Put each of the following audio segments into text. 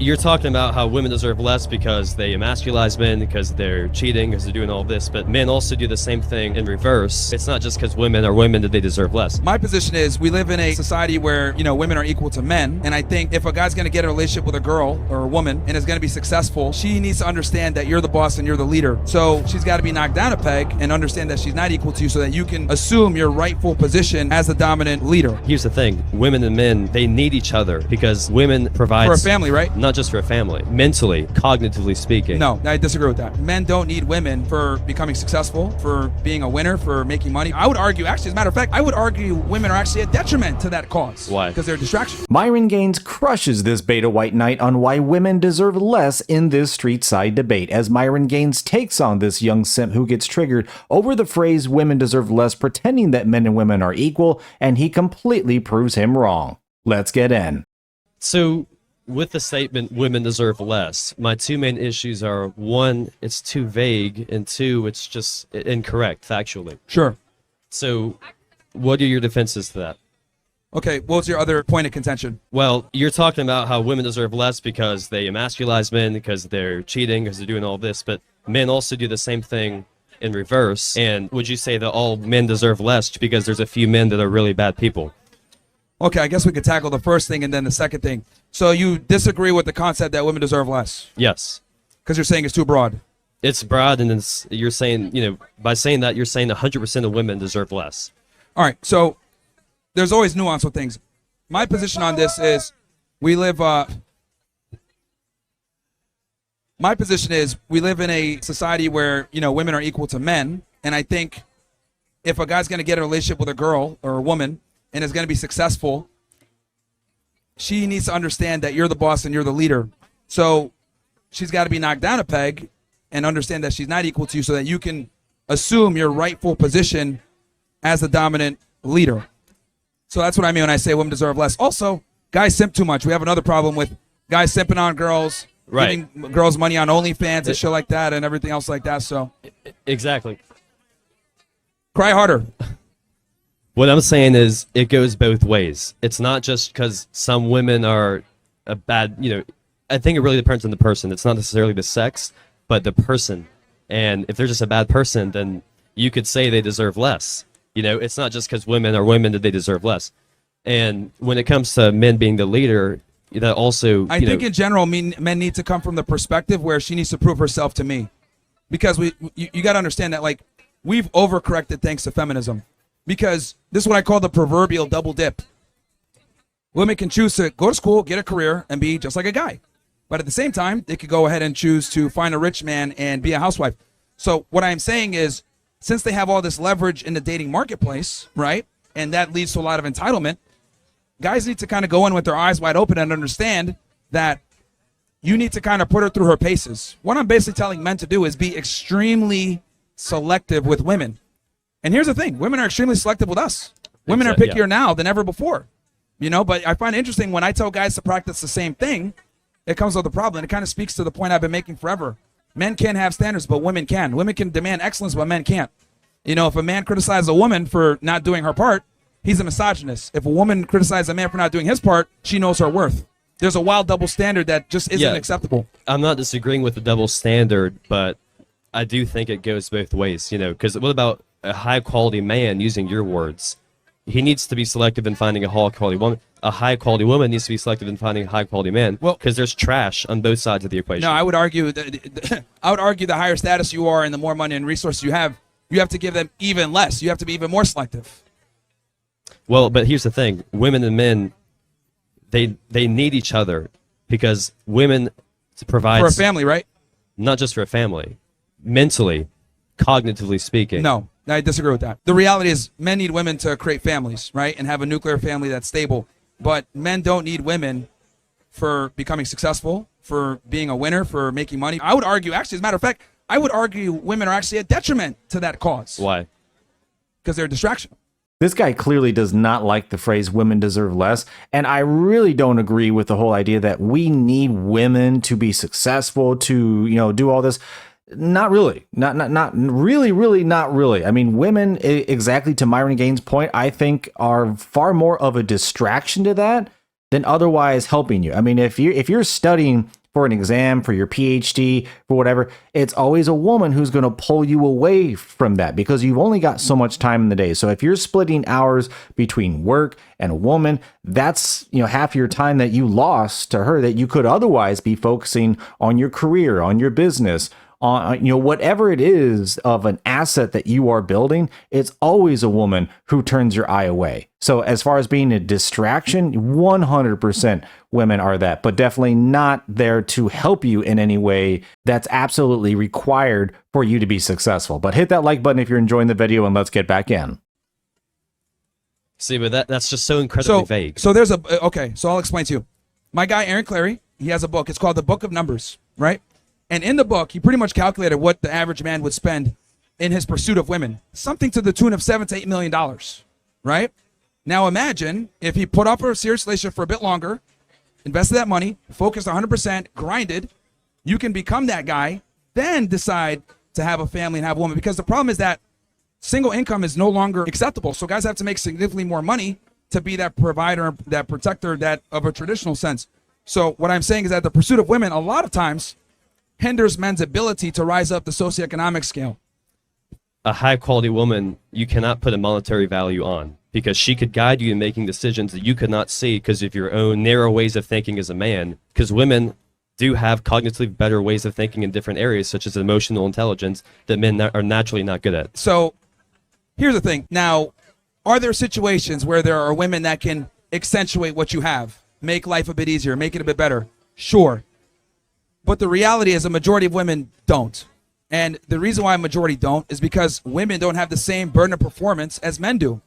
you're talking about how women deserve less because they emasculize men, because they're cheating, because they're doing all this, but men also do the same thing in reverse. It's not just because women are women that they deserve less. My position is we live in a society where, women are equal to men. And I think if a guy's going to get a relationship with a girl or a woman and is going to be successful, she needs to understand that you're the boss and you're the leader. So she's got to be knocked down a peg and understand that she's not equal to you so that you can assume your rightful position as the dominant leader. Here's the thing. Women and men, they need each other because women provide... For a family, right? Not just for a family. Mentally, cognitively speaking. No, I disagree with that. Men don't need women for becoming successful, for being a winner, for making money. I would argue, actually, as a matter of fact, I would argue women are actually a detriment to that cause. Why? Because they're a distraction. Myron Gaines crushes this beta white knight on why women deserve less in this street side debate, as Myron Gaines takes on this young simp who gets triggered over the phrase women deserve less, pretending that men and women are equal, and he completely proves him wrong. Let's get in. So, with the statement, women deserve less, my two main issues are, one, it's too vague, and two, it's just incorrect, factually. Sure. So, what are your defenses to that? Okay, what's your other point of contention? Well, you're talking about how women deserve less because they emasculize men, because they're cheating, because they're doing all this, but men also do the same thing in reverse. And would you say that all men deserve less because there's a few men that are really bad people? Okay, I guess we could tackle the first thing and then the second thing. So you disagree with the concept that women deserve less? Yes. Because you're saying it's too broad. It's broad, and you're saying, by saying that, you're saying 100% of women deserve less. All right, so there's always nuance with things. My position on this is we live in a society where, women are equal to men. And I think if a guy's going to get a relationship with a girl or a woman and is going to be successful, she needs to understand that you're the boss and you're the leader. So she's got to be knocked down a peg and understand that she's not equal to you so that you can assume your rightful position as the dominant leader. So that's what I mean when I say women deserve less. Also, guys simp too much. We have another problem with guys simping on girls, right, giving girls money on OnlyFans and shit like that and everything else like that. So exactly. Cry harder. What I'm saying is it goes both ways. It's not just because some women are a bad, I think it really depends on the person. It's not necessarily the sex, but the person. And if they're just a bad person, then you could say they deserve less. It's not just because women are women that they deserve less. And when it comes to men being the leader, that also... I think in general, men need to come from the perspective where she needs to prove herself to me. Because you got to understand that, we've overcorrected thanks to feminism. Because this is what I call the proverbial double dip. Women can choose to go to school, get a career, and be just like a guy. But at the same time, they could go ahead and choose to find a rich man and be a housewife. So what I'm saying is, since they have all this leverage in the dating marketplace, right, and that leads to a lot of entitlement, guys need to kind of go in with their eyes wide open and understand that you need to kind of put her through her paces. What I'm basically telling men to do is be extremely selective with women. And here's the thing. Women are extremely selective with us. Women are pickier now than ever before. But I find it interesting when I tell guys to practice the same thing, it comes with a problem. It kind of speaks to the point I've been making forever. Men can't have standards, but women can. Women can demand excellence, but men can't. If a man criticizes a woman for not doing her part, he's a misogynist. If a woman criticizes a man for not doing his part, she knows her worth. There's a wild double standard that just isn't acceptable. I'm not disagreeing with the double standard, but I do think it goes both ways, because what about a high-quality man, using your words? He needs to be selective in finding a high-quality woman. A high-quality woman needs to be selective in finding a high-quality man. Well, because there's trash on both sides of the equation. No, I would argue the higher status you are and the more money and resources you have to give them even less. You have to be even more selective. Well, but here's the thing. Women and men, they need each other because women provide... For a family, right? Not just for a family. Mentally, cognitively speaking. No, I disagree with that. The reality is men need women to create families, right, and have a nuclear family that's stable. But men don't need women for becoming successful, for being a winner, for making money. I would argue, actually, as a matter of fact, I would argue women are actually a detriment to that cause. Why? Because they're a distraction. This guy clearly does not like the phrase women deserve less, and I really don't agree with the whole idea that we need women to be successful, to, do all this. Not really. Not really. I mean, women, exactly to Myron Gaines' point, I think are far more of a distraction to that than otherwise helping you. I mean, if you're studying for an exam, for your PhD, for whatever, it's always a woman who's going to pull you away from that because you've only got so much time in the day. So if you're splitting hours between work and a woman, that's, half your time that you lost to her that you could otherwise be focusing on your career, on your business, on, whatever it is of an asset that you are building. It's always a woman who turns your eye away. So as far as being a distraction, 100% women are that, but definitely not there to help you in any way that's absolutely required for you to be successful. But hit that like button if you're enjoying the video, and let's get back in. See, but that's just so incredibly vague. So so I'll explain to you. My guy, Aaron Clary, he has a book. It's called The Book of Numbers, right? And in the book, he pretty much calculated what the average man would spend in his pursuit of women. Something to the tune of $7 to $8 million, right? Now imagine if he put up a serious relationship for a bit longer, invested that money, focused 100%, grinded, you can become that guy, then decide to have a family and have a woman. Because the problem is that single income is no longer acceptable. So guys have to make significantly more money to be that provider, that protector, that of a traditional sense. So what I'm saying is that the pursuit of women a lot of times hinders men's ability to rise up the socioeconomic scale. A high quality woman, you cannot put a monetary value on because she could guide you in making decisions that you could not see because of your own narrow ways of thinking as a man. Because women do have cognitively better ways of thinking in different areas, such as emotional intelligence, that men are naturally not good at. So here's the thing. Now, are there situations where there are women that can accentuate what you have, make life a bit easier, make it a bit better? Sure. But the reality is a majority of women don't. And the reason why a majority don't is because women don't have the same burden of performance as men do.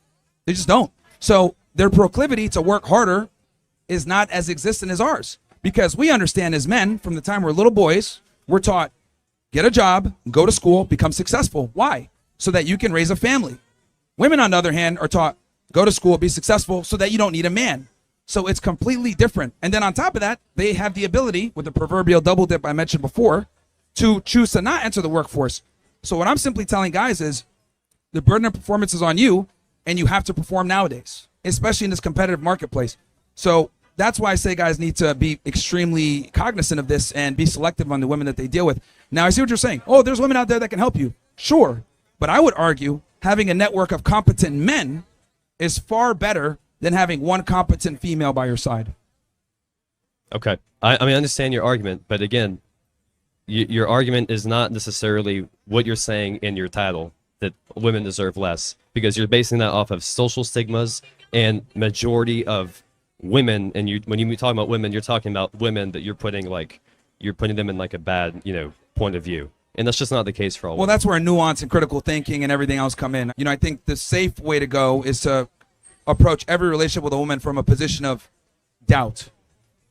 They just don't. So their proclivity to work harder is not as existent as ours. Because we understand as men, from the time we're little boys, we're taught, get a job, go to school, become successful. Why? So that you can raise a family. Women, on the other hand, are taught, go to school, be successful, so that you don't need a man. So it's completely different. And then on top of that, they have the ability, with the proverbial double dip I mentioned before, to choose to not enter the workforce. So what I'm simply telling guys is the burden of performance is on you, and you have to perform nowadays, especially in this competitive marketplace. So that's why I say guys need to be extremely cognizant of this and be selective on the women that they deal with. Now, I see what you're saying. Oh, there's women out there that can help you. Sure. But I would argue having a network of competent men is far better than having one competent female by your side. Okay. I mean, I understand your argument, but again, your argument is not necessarily what you're saying in your title, that women deserve less, because you're basing that off of social stigmas and majority of women. And when you talk about women, you're talking about women that you're putting them in like a bad, point of view. And that's just not the case for all women. Well, that's where nuance and critical thinking and everything else come in. I think the safe way to go is to approach every relationship with a woman from a position of doubt.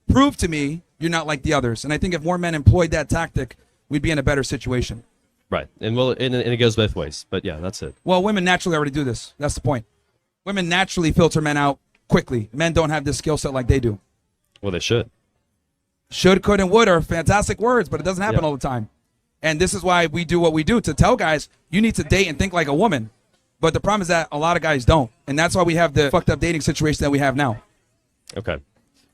Prove to me you're not like the others. And I think if more men employed that tactic, we'd be in a better situation. Right. And it goes both ways. But yeah, that's it. Well, women naturally already do this. That's the point. Women naturally filter men out quickly. Men don't have this skill set like they do. Well, they should. Should, could, and would are fantastic words, but it doesn't happen all the time. And this is why we do what we do, to tell guys, you need to date and think like a woman. But the problem is that a lot of guys don't. And that's why we have the fucked up dating situation that we have now. Okay.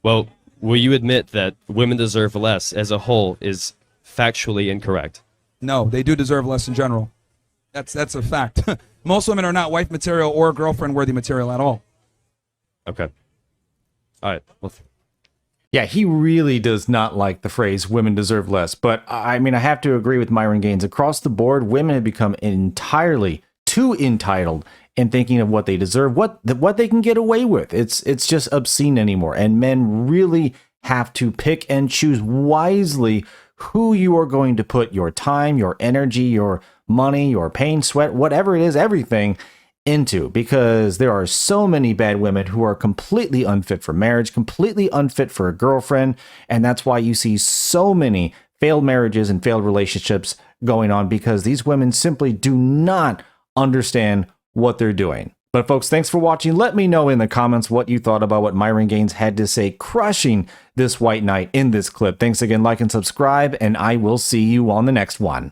Well, will you admit that women deserve less as a whole is factually incorrect? No, they do deserve less in general. That's a fact. Most women are not wife material or girlfriend worthy material at all. Okay. All right. Well, Yeah, he really does not like the phrase women deserve less. But I mean, I have to agree with Myron Gaines. Across the board, women have become entirely too entitled in thinking of what they deserve, what they can get away with. It's just obscene anymore. And men really have to pick and choose wisely who you are going to put your time, your energy, your money, your pain, sweat, whatever it is, everything into, because there are so many bad women who are completely unfit for marriage, completely unfit for a girlfriend. And that's why you see so many failed marriages and failed relationships going on, because these women simply do not understand what they're doing. But folks, thanks for watching. Let me know in the comments what you thought about what Myron Gaines had to say, crushing this white knight in this clip. Thanks again, like and subscribe, and I will see you on the next one.